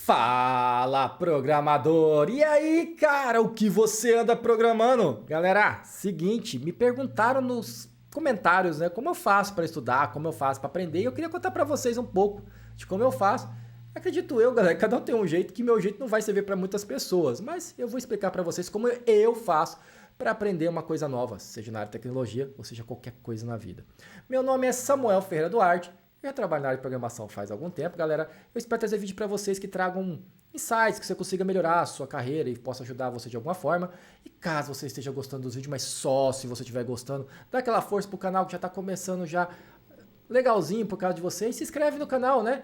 Fala, programador! E aí, cara, o que você anda programando? Galera, seguinte, me perguntaram nos comentários, né, como eu faço para estudar, como eu faço para aprender, e eu queria contar para vocês um pouco de como eu faço. Acredito eu, galera, cada um tem um jeito, que meu jeito não vai servir para muitas pessoas, mas eu vou explicar para vocês como eu faço para aprender uma coisa nova, seja na área de tecnologia ou seja qualquer coisa na vida. Meu nome é Samuel Ferreira Duarte. Eu já trabalho na área de programação faz algum tempo, galera. Eu espero trazer vídeo para vocês que tragam insights, que você consiga melhorar a sua carreira e possa ajudar você de alguma forma. E caso você esteja gostando dos vídeos, mas só se você estiver gostando, dá aquela força pro canal que já está começando já legalzinho por causa de você. E se inscreve no canal, né?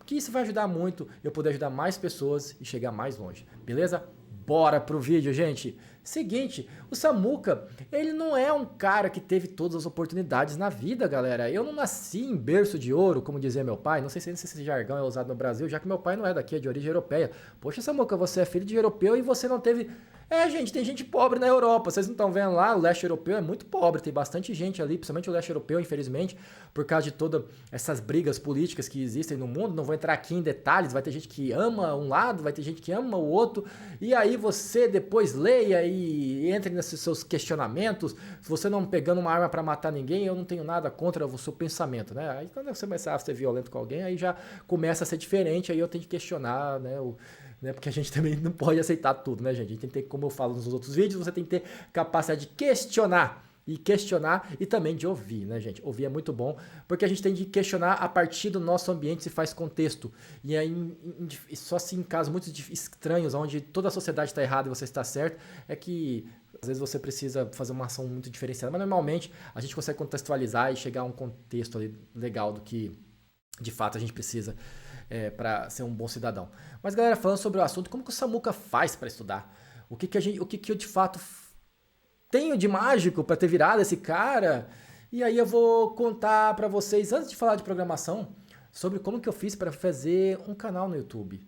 Que isso vai ajudar muito eu poder ajudar mais pessoas e chegar mais longe, beleza? Bora pro vídeo, gente! Seguinte, o Samuca, ele não é um cara que teve todas as oportunidades na vida, galera. Eu não nasci em berço de ouro, como dizia meu pai. Não sei se esse jargão é usado no Brasil, já que meu pai não é daqui, é de origem europeia. Poxa, Samuca, você é filho de europeu e você não teve... gente, tem gente pobre na Europa. Vocês não estão vendo lá, o leste europeu é muito pobre. Tem bastante gente ali, principalmente o leste europeu, infelizmente, por causa de todas essas brigas políticas que existem no mundo. Não vou entrar aqui em detalhes. Vai ter gente que ama um lado, vai ter gente que ama o outro. E aí você depois leia e entre nesses seus questionamentos. Se você não pegando uma arma para matar ninguém, eu não tenho nada contra o seu pensamento, né? Aí quando você começar a ser violento com alguém, aí já começa a ser diferente. Aí eu tenho que questionar, né, porque a gente também não pode aceitar tudo, né, gente? A gente tem que ter, como eu falo nos outros vídeos, você tem que ter capacidade de questionar e também de ouvir, né, gente? Ouvir é muito bom, porque a gente tem que questionar a partir do nosso ambiente, se faz contexto. E aí, só assim, em casos muito estranhos, onde toda a sociedade está errada e você está certo, é que às vezes você precisa fazer uma ação muito diferenciada. Mas normalmente a gente consegue contextualizar e chegar a um contexto ali legal do que de fato a gente precisa para ser um bom cidadão. Mas galera, falando sobre o assunto, como que o Samuca faz para estudar? O que eu de fato tenho de mágico para ter virado esse cara? E aí eu vou contar para vocês, antes de falar de programação, sobre como que eu fiz para fazer um canal no YouTube.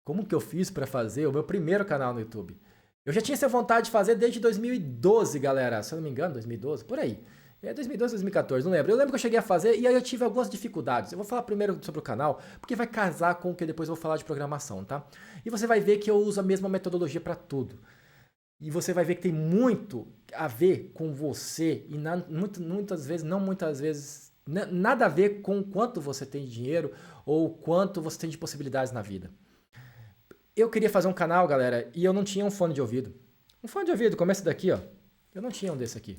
Como que eu fiz para fazer o meu primeiro canal no YouTube. Eu já tinha essa vontade de fazer desde 2012, galera. Se eu não me engano, 2012, por aí. 2012, 2014, não lembro. Eu lembro que eu cheguei a fazer e aí eu tive algumas dificuldades. Eu vou falar primeiro sobre o canal, porque vai casar com o que depois eu vou falar de programação, tá? E você vai ver que eu uso a mesma metodologia para tudo. E você vai ver que tem muito a ver com você e muitas vezes, nada a ver com o quanto você tem de dinheiro ou quanto você tem de possibilidades na vida. Eu queria fazer um canal, galera, e eu não tinha um fone de ouvido. Um fone de ouvido, começa daqui, ó. Eu não tinha um desse aqui.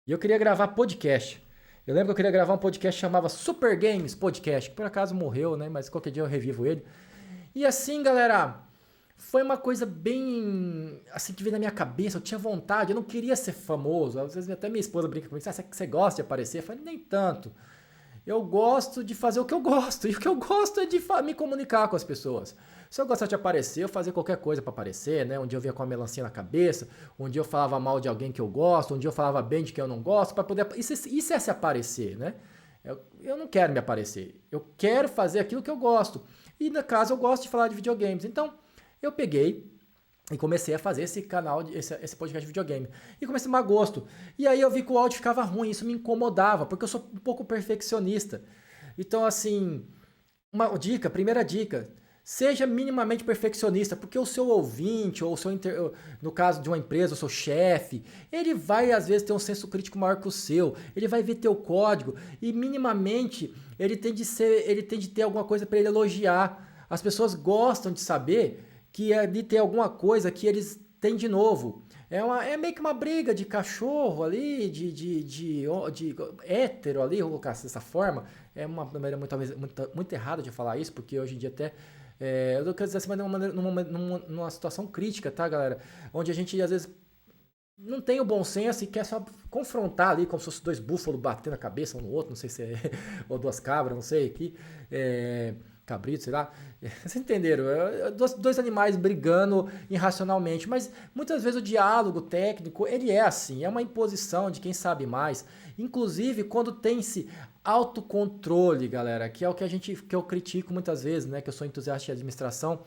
E eu queria gravar podcast. Eu lembro que eu queria gravar um podcast que chamava Super Games Podcast, que por acaso morreu, né? Mas qualquer dia eu revivo ele. E assim, galera, foi uma coisa bem assim que veio na minha cabeça. Eu tinha vontade, eu não queria ser famoso. Às vezes até minha esposa brinca comigo, você gosta de aparecer? Eu falei, nem tanto. Eu gosto de fazer o que eu gosto. E o que eu gosto é de me comunicar com as pessoas. Se eu gostasse de aparecer, eu fazia qualquer coisa para aparecer, né? Um dia eu vinha com uma melancia na cabeça, um dia eu falava mal de alguém que eu gosto, um dia eu falava bem de quem eu não gosto, para poder... Isso é se aparecer, né? Eu não quero me aparecer. Eu quero fazer aquilo que eu gosto. E, no caso, eu gosto de falar de videogames. Então, eu peguei e comecei a fazer esse canal, esse podcast de videogame. E comecei a tomar gosto. E aí eu vi que o áudio ficava ruim, isso me incomodava, porque eu sou um pouco perfeccionista. Então, assim, primeira dica, seja minimamente perfeccionista, porque o seu ouvinte, ou no caso de uma empresa, o seu chefe, ele vai às vezes ter um senso crítico maior que o seu, ele vai ver teu código e minimamente ele tem de ter alguma coisa para ele elogiar. As pessoas gostam de saber de ter alguma coisa que eles têm de novo. É meio que uma briga de cachorro ali, de hétero ali, vou colocar dessa forma. É uma maneira muito errada de falar isso, porque hoje em dia até... eu quero dizer assim, mas numa situação crítica, tá, galera? Onde a gente, às vezes, não tem o bom senso e quer só confrontar ali, como se fossem dois búfalos batendo a cabeça um no outro, não sei se é... ou duas cabras, não sei, aqui... cabrito, sei lá, vocês entenderam, dois animais brigando irracionalmente, mas muitas vezes o diálogo técnico, ele é assim, é uma imposição de quem sabe mais, inclusive quando tem-se autocontrole, galera, que é o que eu critico muitas vezes, né, que eu sou entusiasta de administração,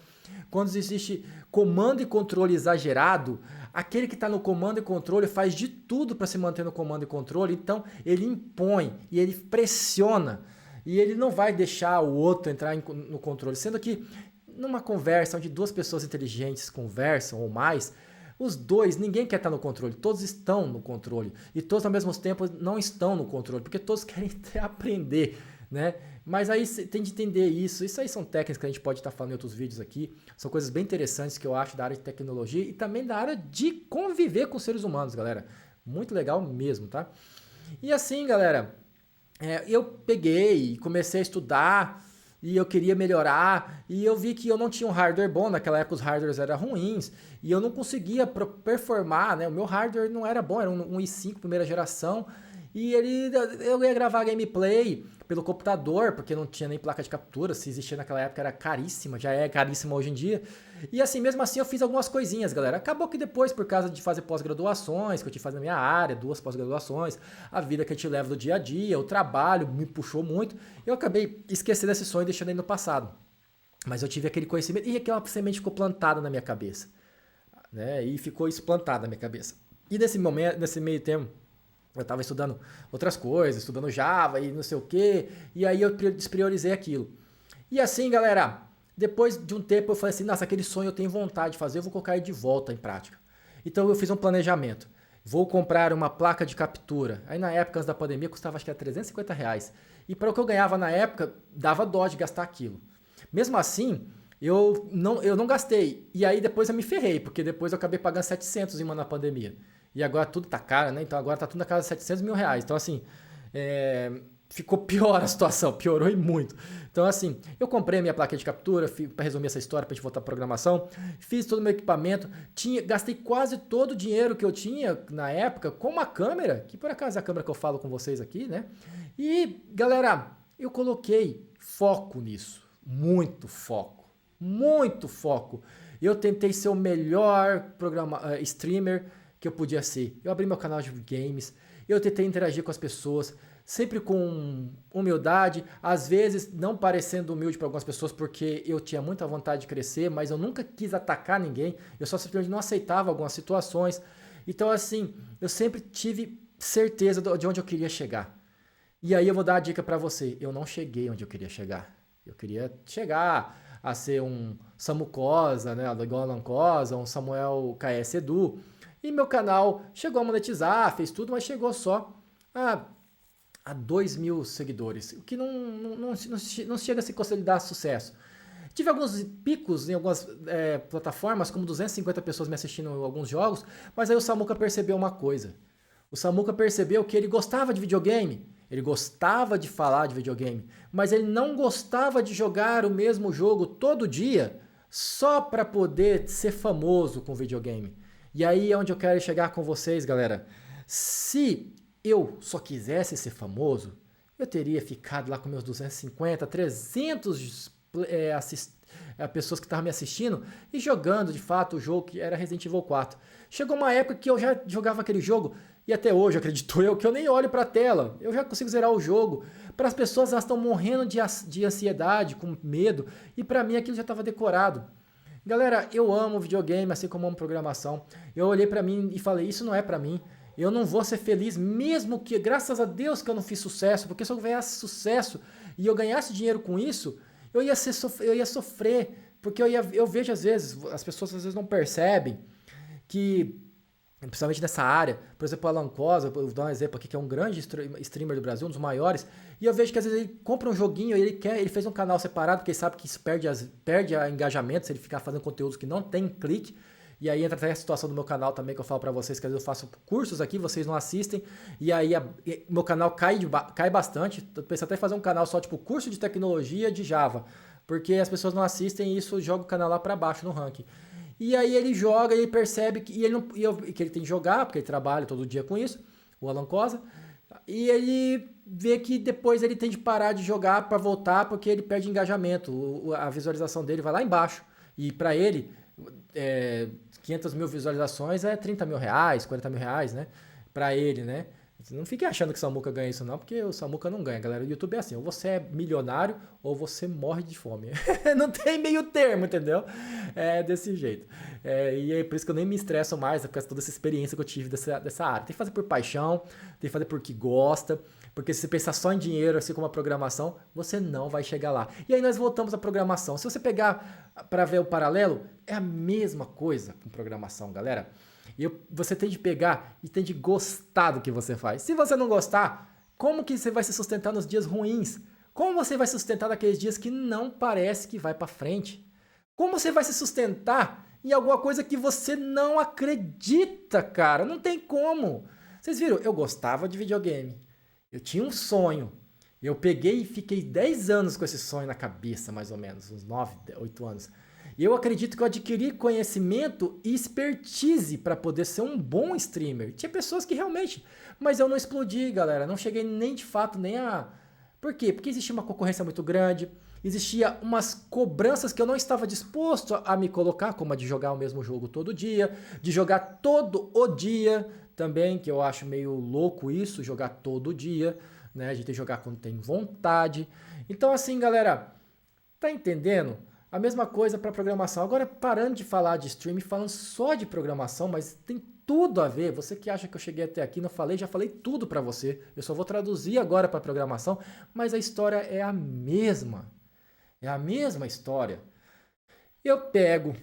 quando existe comando e controle exagerado, aquele que está no comando e controle faz de tudo para se manter no comando e controle, então ele impõe e ele pressiona, e ele não vai deixar o outro entrar no controle, sendo que numa conversa onde duas pessoas inteligentes conversam ou mais, os dois, ninguém quer estar no controle, todos estão no controle. E todos ao mesmo tempo não estão no controle, porque todos querem aprender, né? Mas aí você tem de entender isso. Isso aí são técnicas que a gente pode estar falando em outros vídeos aqui. São coisas bem interessantes que eu acho da área de tecnologia e também da área de conviver com seres humanos, galera. Muito legal mesmo, tá? E assim, galera, eu peguei e comecei a estudar e eu queria melhorar e eu vi que eu não tinha um hardware bom, naquela época os hardwares eram ruins e eu não conseguia performar, né? O meu hardware não era bom, era um i5 primeira geração e eu ia gravar gameplay pelo computador, porque não tinha nem placa de captura, se existia naquela época era caríssima, já é caríssima hoje em dia. E assim, mesmo assim eu fiz algumas coisinhas, galera. Acabou que depois, por causa de fazer pós-graduações, que eu tive que fazer na minha área, 2 pós-graduações, a vida que a gente leva do dia a dia, o trabalho me puxou muito, eu acabei esquecendo esse sonho e deixando ele no passado. Mas eu tive aquele conhecimento e aquela semente ficou plantada na minha cabeça, né? E ficou isso plantado na minha cabeça. E nesse momento, nesse meio tempo, eu estava estudando outras coisas, estudando Java e não sei o quê, e aí eu despriorizei aquilo. E assim, galera, depois de um tempo eu falei assim, nossa, aquele sonho eu tenho vontade de fazer, eu vou colocar ele de volta em prática. Então eu fiz um planejamento. Vou comprar uma placa de captura. Aí na época, antes da pandemia, custava acho que era R$350. E para o que eu ganhava na época, dava dó de gastar aquilo. Mesmo assim, eu não gastei. E aí depois eu me ferrei, porque depois eu acabei pagando 700 em uma na pandemia. E agora tudo tá caro, né? Então agora tá tudo na casa de R$700 mil. Então assim, ficou pior a situação, piorou e muito. Então assim, eu comprei a minha placa de captura, para resumir essa história, pra gente voltar à programação, fiz todo o meu equipamento, gastei quase todo o dinheiro que eu tinha na época com uma câmera, que por acaso é a câmera que eu falo com vocês aqui, né? E galera, eu coloquei foco nisso, muito foco, muito foco. Eu tentei ser o melhor streamer que eu podia ser. Eu abri meu canal de games, eu tentei interagir com as pessoas, sempre com humildade, às vezes não parecendo humilde para algumas pessoas, porque eu tinha muita vontade de crescer, mas eu nunca quis atacar ninguém, eu só simplesmente não aceitava algumas situações. Então assim, eu sempre tive certeza de onde eu queria chegar. E aí eu vou dar a dica para você, eu não cheguei onde eu queria chegar. Eu queria chegar a ser um Samu Cosa, né, igual Alan Cosa, um Samuel KS Edu. E meu canal chegou a monetizar, fez tudo, mas chegou só a 2.000 seguidores, o que não chega a se consolidar sucesso. Tive alguns picos em algumas plataformas, como 250 pessoas me assistindo em alguns jogos, mas aí o Samuca percebeu uma coisa. O Samuca percebeu que ele gostava de videogame, ele gostava de falar de videogame, mas ele não gostava de jogar o mesmo jogo todo dia só para poder ser famoso com videogame. E aí é onde eu quero chegar com vocês, galera. Se eu só quisesse ser famoso, eu teria ficado lá com meus 250, 300 pessoas que estavam me assistindo e jogando de fato o jogo que era Resident Evil 4. Chegou uma época que eu já jogava aquele jogo e até hoje, acredito eu, que eu nem olho para a tela. Eu já consigo zerar o jogo. Para as pessoas, elas estão morrendo de ansiedade, com medo, e para mim aquilo já estava decorado. Galera, eu amo videogame, assim como amo programação. Eu olhei pra mim e falei, isso não é pra mim. Eu não vou ser feliz, mesmo que, graças a Deus que eu não fiz sucesso, porque se eu ganhasse sucesso e eu ganhasse dinheiro com isso, eu ia sofrer, porque eu vejo às vezes, as pessoas às vezes não percebem que, principalmente nessa área, por exemplo, o Alan Cosa, vou dar um exemplo aqui, que é um grande streamer do Brasil, um dos maiores, e eu vejo que às vezes ele compra um joguinho e ele fez um canal separado, porque ele sabe que isso perde a engajamento se ele ficar fazendo conteúdos que não tem clique, e aí entra até a situação do meu canal também, que eu falo pra vocês, que às vezes eu faço cursos aqui, vocês não assistem, e aí meu canal cai bastante, eu pensei até em fazer um canal só, tipo, curso de tecnologia de Java, porque as pessoas não assistem e isso joga o canal lá pra baixo no ranking. E aí ele joga e ele percebe que ele tem que jogar, porque ele trabalha todo dia com isso, o Alan Cosa, e ele vê que depois ele tem de parar de jogar para voltar, porque ele perde engajamento, a visualização dele vai lá embaixo. E para ele, 500 mil visualizações é 30 mil reais, 40 mil reais, né? Para ele, né? Não fique achando que o Samuca ganha isso não, porque o Samuca não ganha, galera. O YouTube é assim, ou você é milionário ou você morre de fome. Não tem meio termo, entendeu? É desse jeito. E é por isso que eu nem me estresso mais, por causa de toda essa experiência que eu tive dessa área. Tem que fazer por paixão, tem que fazer porque gosta, Porque se você pensar só em dinheiro, assim como a programação, você não vai chegar lá. E aí nós voltamos à programação. Se você pegar para ver o paralelo, é a mesma coisa com programação, galera. Você tem de pegar e tem de gostar do que você faz. Se você não gostar, como que você vai se sustentar nos dias ruins? Como você vai se sustentar naqueles dias que não parece que vai para frente? Como você vai se sustentar em alguma coisa que você não acredita, cara? Não tem como. Vocês viram? Eu gostava de videogame. Eu tinha um sonho. Eu peguei e fiquei 10 anos com esse sonho na cabeça, mais ou menos, uns 9, 8 anos. E eu acredito que eu adquiri conhecimento e expertise para poder ser um bom streamer. Tinha pessoas que realmente... Mas eu não explodi, galera. Não cheguei nem de fato, nem a... Por quê? Porque existia uma concorrência muito grande, existia umas cobranças que eu não estava disposto a me colocar, como a de jogar o mesmo jogo todo dia, de jogar todo o dia também, que eu acho meio louco isso, jogar todo dia, né? A gente tem que jogar quando tem vontade. Então assim, galera, tá entendendo? A mesma coisa para programação. Agora, parando de falar de streaming, falando só de programação, mas tem tudo a ver. Você que acha que eu cheguei até aqui, não falei, já falei tudo para você. Eu só vou traduzir agora para programação, mas a história é a mesma. É a mesma história. Eu pego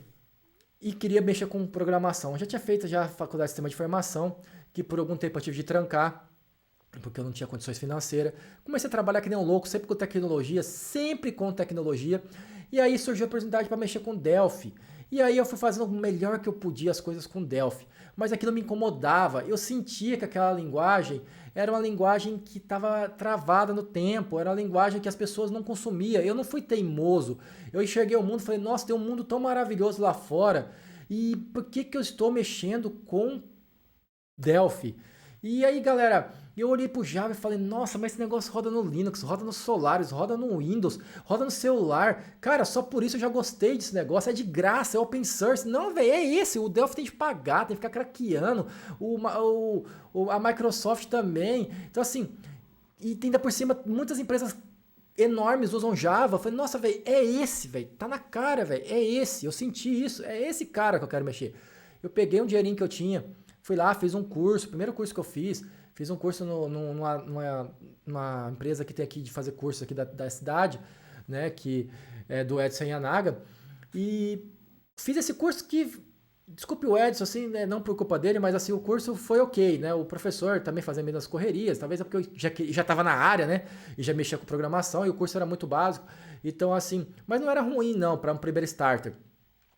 e queria mexer com programação. Eu já tinha feito já a faculdade de sistema de informação, que por algum tempo eu tive de trancar, porque eu não tinha condições financeiras. Comecei a trabalhar que nem um louco, sempre com tecnologia, sempre com tecnologia. E aí surgiu a oportunidade para mexer com Delphi. E aí eu fui fazendo o melhor que eu podia as coisas com Delphi. Mas aquilo me incomodava. Eu sentia que aquela linguagem era uma linguagem que estava travada no tempo. Era uma linguagem que as pessoas não consumiam. Eu não fui teimoso. Eu enxerguei o mundo e falei, nossa, tem um mundo tão maravilhoso lá fora. E por que eu estou mexendo com Delphi? E aí, galera, eu olhei pro Java e falei, nossa, mas esse negócio roda no Linux, roda no Solaris, roda no Windows, roda no celular. Cara, só por isso eu já gostei desse negócio, é de graça, é open source. Não, velho, é esse, o Delphi tem de pagar, tem que ficar craqueando, a Microsoft também. Então assim, e ainda por cima, muitas empresas enormes usam Java. Eu falei, nossa, velho, é esse, velho, tá na cara, velho, é esse, eu senti isso, é esse cara que eu quero mexer. Eu peguei um dinheirinho que eu tinha, fui lá, fiz um curso, primeiro curso que eu fiz um curso numa empresa que tem aqui de fazer curso aqui da cidade, né, que é do Edson Yanaga, e fiz esse curso que, desculpe o Edson, assim, né, não por culpa dele, mas assim, o curso foi ok, né, o professor também fazia meio das correrias, talvez é porque eu já estava na área, né, e já mexia com programação, e o curso era muito básico, então assim, mas não era ruim não, para um primeiro starter.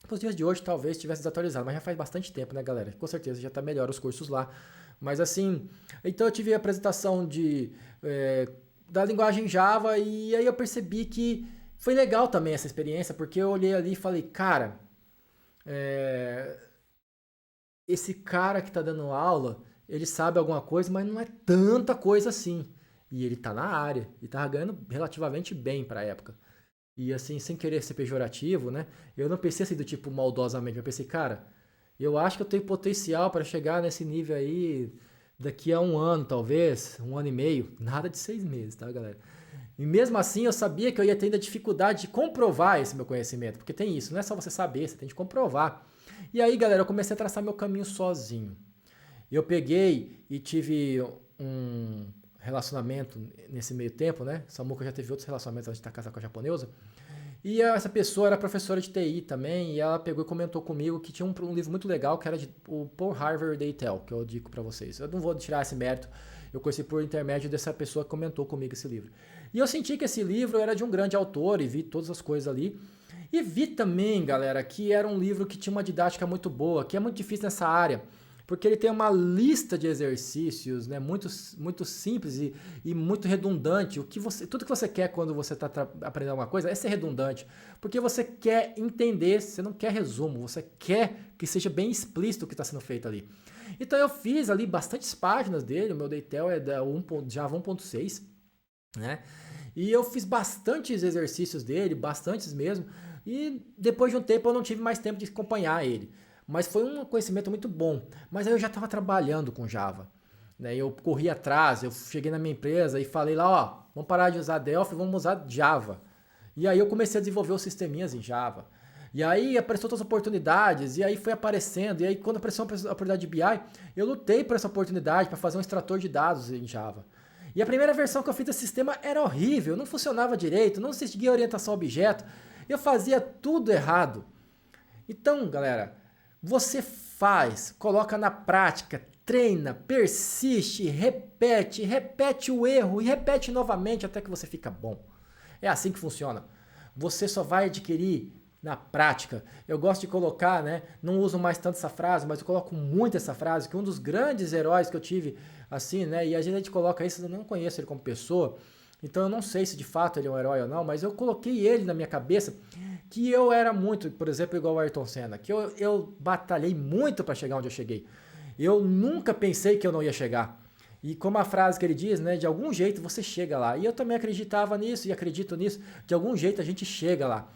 Nos dias de hoje talvez tivesse desatualizado, mas já faz bastante tempo, né, galera? Com certeza já tá melhor os cursos lá. Mas assim, então eu tive a apresentação da linguagem Java e aí eu percebi que foi legal também essa experiência, porque eu olhei ali e falei, cara, esse cara que tá dando aula, ele sabe alguma coisa, mas não é tanta coisa assim. E ele tá na área e tava ganhando relativamente bem pra época. E assim, sem querer ser pejorativo, né? Eu não pensei assim do tipo maldosamente, eu pensei, cara, eu acho que eu tenho potencial para chegar nesse nível aí daqui a um ano, talvez, um ano e meio. Nada de 6 meses, tá, galera? E mesmo assim, eu sabia que eu ia ter ainda dificuldade de comprovar esse meu conhecimento, porque tem isso, não é só você saber, você tem de comprovar. E aí, galera, eu comecei a traçar meu caminho sozinho. Eu peguei e tive um relacionamento nesse meio tempo, né? Samuca já teve outros relacionamentos antes de estar casado com a japonesa. E essa pessoa era professora de TI também, e ela pegou e comentou comigo que tinha um livro muito legal, que era o Paul Harvey They Tell, que eu digo pra vocês. Eu não vou tirar esse mérito, eu conheci por intermédio dessa pessoa que comentou comigo esse livro. E eu senti que esse livro era de um grande autor, e vi todas as coisas ali. E vi também, galera, que era um livro que tinha uma didática muito boa, que é muito difícil nessa área, porque ele tem uma lista de exercícios, né, muito simples e muito redundante. Tudo que você quer quando você está aprendendo alguma coisa é ser redundante, porque você quer entender, você não quer resumo, você quer que seja bem explícito o que está sendo feito ali. Então eu fiz ali bastantes páginas dele, o meu Daytel é da Java 1.6, né? E eu fiz bastantes exercícios dele, bastantes mesmo, e depois de um tempo eu não tive mais tempo de acompanhar ele. Mas foi um conhecimento muito bom. Mas aí eu já estava trabalhando com Java, né? Eu corri atrás, eu cheguei na minha empresa e falei lá, ó, vamos parar de usar Delphi, vamos usar Java. E aí eu comecei a desenvolver os sisteminhas em Java. E aí apareceu outras oportunidades, e aí foi aparecendo, e aí quando apareceu a oportunidade de BI, eu lutei por essa oportunidade para fazer um extrator de dados em Java. E a primeira versão que eu fiz desse sistema era horrível, não funcionava direito, não seguia orientação a objeto, eu fazia tudo errado. Então, galera, você faz, coloca na prática, treina, persiste, repete o erro e repete novamente até que você fica bom. É assim que funciona. Você só vai adquirir na prática. Eu gosto de colocar, né? Não uso mais tanto essa frase, mas eu coloco muito essa frase, que um dos grandes heróis que eu tive, assim, né? E a gente coloca isso, eu não conheço ele como pessoa, então eu não sei se de fato ele é um herói ou não, mas eu coloquei ele na minha cabeça que eu era muito, por exemplo, igual o Ayrton Senna, que eu batalhei muito para chegar onde eu cheguei. Eu nunca pensei que eu não ia chegar. E como a frase que ele diz, né, de algum jeito você chega lá. E eu também acreditava nisso e acredito nisso, de algum jeito a gente chega lá.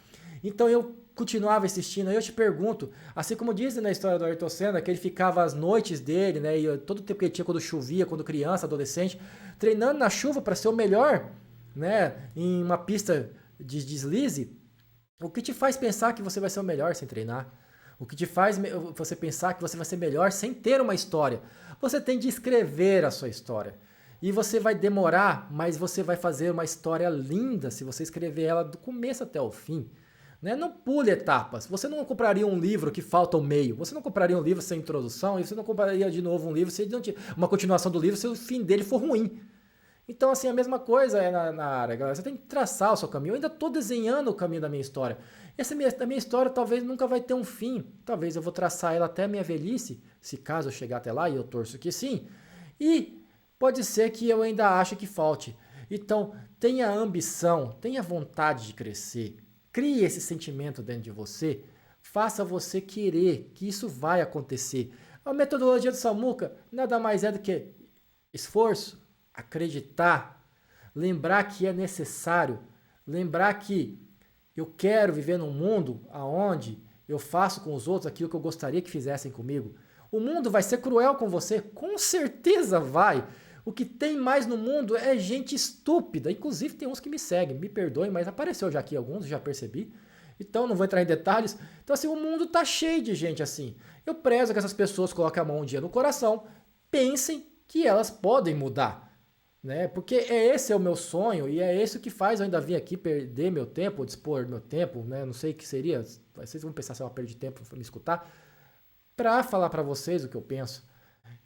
Então eu continuava assistindo, aí eu te pergunto, assim como dizem na história do Ayrton Senna, que ele ficava as noites dele, né, e todo o tempo que ele tinha quando chovia, quando criança, adolescente, treinando na chuva para ser o melhor, né, em uma pista de deslize, o que te faz pensar que você vai ser o melhor sem treinar? O que te faz você pensar que você vai ser melhor sem ter uma história? Você tem de escrever a sua história. E você vai demorar, mas você vai fazer uma história linda se você escrever ela do começo até o fim. Né? Não pule etapas. Você não compraria um livro que falta o meio. Você não compraria um livro sem introdução. E você não compraria de novo um livro se uma continuação do livro se o fim dele for ruim. Então, assim, a mesma coisa é na área, galera. Você tem que traçar o seu caminho. Eu ainda estou desenhando o caminho da minha história. A minha história talvez nunca vai ter um fim. Talvez eu vou traçar ela até a minha velhice, se caso eu chegar até lá, e eu torço que sim. E pode ser que eu ainda ache que falte. Então, tenha ambição, tenha vontade de crescer. Crie esse sentimento dentro de você. Faça você querer que isso vai acontecer. A metodologia do Samuca nada mais é do que esforço, acreditar, lembrar que é necessário, lembrar que eu quero viver num mundo onde eu faço com os outros aquilo que eu gostaria que fizessem comigo. O mundo vai ser cruel com você? Com certeza vai. O que tem mais no mundo é gente estúpida. Inclusive tem uns que me seguem, me perdoem, mas apareceu já aqui alguns, já percebi. Então não vou entrar em detalhes. Então assim, o mundo tá cheio de gente assim. Eu prezo que essas pessoas coloquem a mão um dia no coração, pensem que elas podem mudar. Né? Porque esse é o meu sonho e é esse que faz eu ainda vir aqui perder meu tempo, dispor meu tempo, né? Não sei o que seria, vocês vão pensar se é uma perda de tempo para me escutar, para falar para vocês o que eu penso.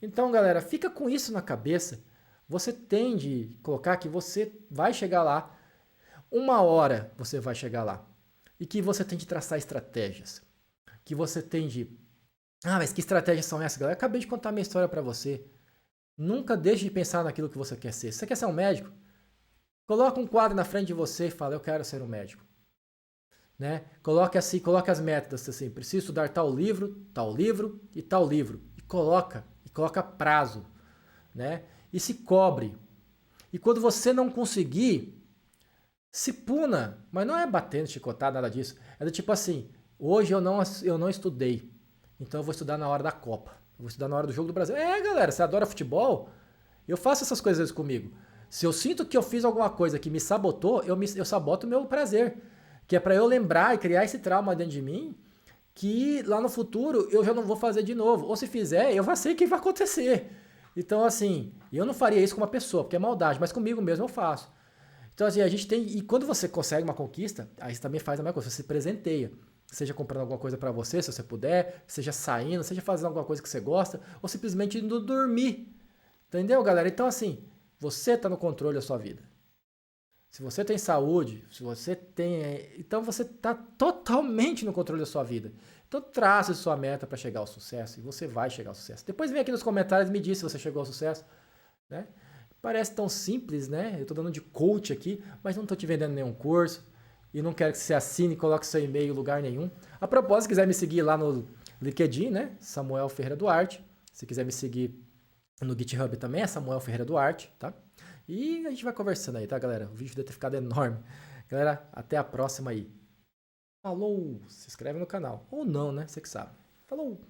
Então, galera, fica com isso na cabeça. Você tem de colocar que você vai chegar lá, uma hora você vai chegar lá, e que você tem de traçar estratégias, que você tem de... Ah, mas que estratégias são essas, galera? Eu acabei de contar minha história para você. Nunca deixe de pensar naquilo que você quer ser. Se você quer ser um médico, coloca um quadro na frente de você e fala, eu quero ser um médico. Né? Coloque assim, coloque as metas assim, preciso estudar tal livro e tal livro. E coloca prazo. Né? E se cobre. E quando você não conseguir, se puna. Mas não é batendo, chicotar, nada disso. É do tipo assim, hoje eu não estudei, então eu vou estudar na hora da Copa. Eu vou estudar na hora do jogo do Brasil. Galera, você adora futebol? Eu faço essas coisas comigo. Se eu sinto que eu fiz alguma coisa que me sabotou, eu saboto o meu prazer. Que é para eu lembrar e criar esse trauma dentro de mim, que lá no futuro eu já não vou fazer de novo. Ou se fizer, eu já sei o que vai acontecer. Então, assim, eu não faria isso com uma pessoa, porque é maldade, mas comigo mesmo eu faço. Então, assim, a gente tem... E quando você consegue uma conquista, aí você também faz a mesma coisa, você se presenteia. Seja comprando alguma coisa para você, se você puder, seja saindo, seja fazendo alguma coisa que você gosta, ou simplesmente indo dormir. Entendeu, galera? Então, assim, você está no controle da sua vida. Se você tem saúde, se você tem... Então, você está totalmente no controle da sua vida. Então, trace sua meta para chegar ao sucesso e você vai chegar ao sucesso. Depois vem aqui nos comentários e me diz se você chegou ao sucesso. Né? Parece tão simples, né? Eu estou dando de coach aqui, mas não estou te vendendo nenhum curso. E não quero que você assine e coloque seu e-mail em lugar nenhum. A propósito, se quiser me seguir lá no LinkedIn, né? Samuel Ferreira Duarte. Se quiser me seguir no GitHub também, é Samuel Ferreira Duarte, tá? E a gente vai conversando aí, tá, galera? O vídeo deve ter ficado enorme. Galera, até a próxima aí. Falou! Se inscreve no canal. Ou não, né? Você que sabe. Falou!